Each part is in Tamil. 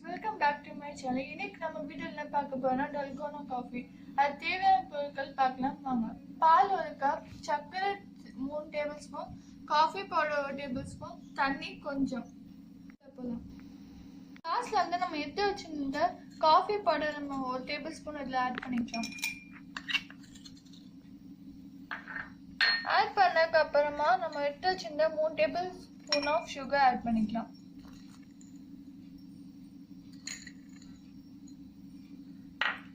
Welcome back to my channel. இன்னைக்கு நம்ம வீடியோல என்ன பார்க்க போறோம்னா டல்கோனா காஃபி. அது தேவையான பொருட்கள் பார்க்கலாம் வாங்க. பால் 1 கப், சர்க்கரை 3 table spoon, coffee powder 1 table spoon, தண்ணி கொஞ்சம். போலாம். லாஸ்ட்ல வந்து நம்ம எடுத்து வச்சிருந்த காஃபி பவுடர் நம்ம 1 டேபிள் ஸ்பூன் இதுல ஆட் பண்ணிக்கலாம். ஆட் பண்ணதுக்கு அப்புறமா நம்ம எடுத்து வச்சிருந்த 3 tablespoon of sugar add பண்ணிக்கலாம்.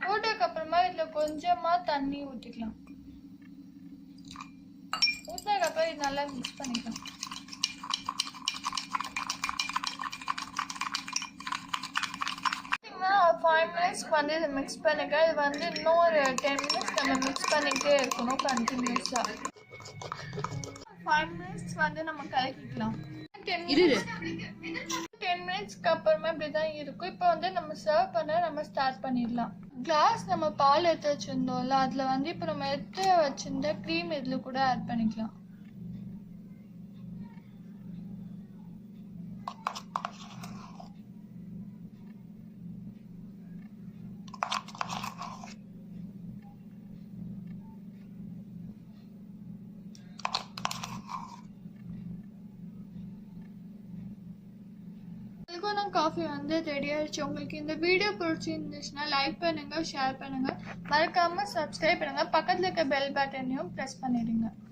போட்டதுக்கு அப்புறமா இதுல கொஞ்சமா தண்ணி ஊத்திக்கலாம். ஊத்தினதுக்கு அப்புறம் இது நல்லா மிக்ஸ் பண்ணிக்கலாம். ஒரு 5 மினிட்ஸ்க்கு வந்து இதை மிக்ஸ் பண்ணிக்க. இது வந்து இன்னும் ஒரு 10 மினிட்ஸ் நம்ம மிக்ஸ் பண்ணிக்கிட்டே இருக்கணும் கண்டினியூஸா. 5 மினிட்ஸ் வந்து நம்ம கலக்கிக்கலாம். 10 மினிட்ஸ்க்கு அப்புறமா இப்படிதான் இருக்கும். இப்போ வந்து நம்ம சர்வ் பண்ண நம்ம ஸ்டார்ட் பண்ணிடலாம். கிளாஸ் நம்ம பால் எடுத்து வச்சிருந்தோம்ல, அதுல வந்து இப்போ நம்ம எடுத்து வச்சிருந்த க்ரீம் இதுல கூட ஆட் பண்ணிக்கலாம். டல்கோனா காஃபி வந்து ரெடி ஆயிடுச்சு. உங்களுக்கு இந்த வீடியோ பிடிச்சிருந்துச்சுன்னா லைக் பண்ணுங்க, ஷேர் பண்ணுங்க, மறக்காம சப்ஸ்கிரைப் பண்ணுங்க, பக்கத்துல இருக்க பெல் பட்டனையும் பிரஸ் பண்ணிடுங்க.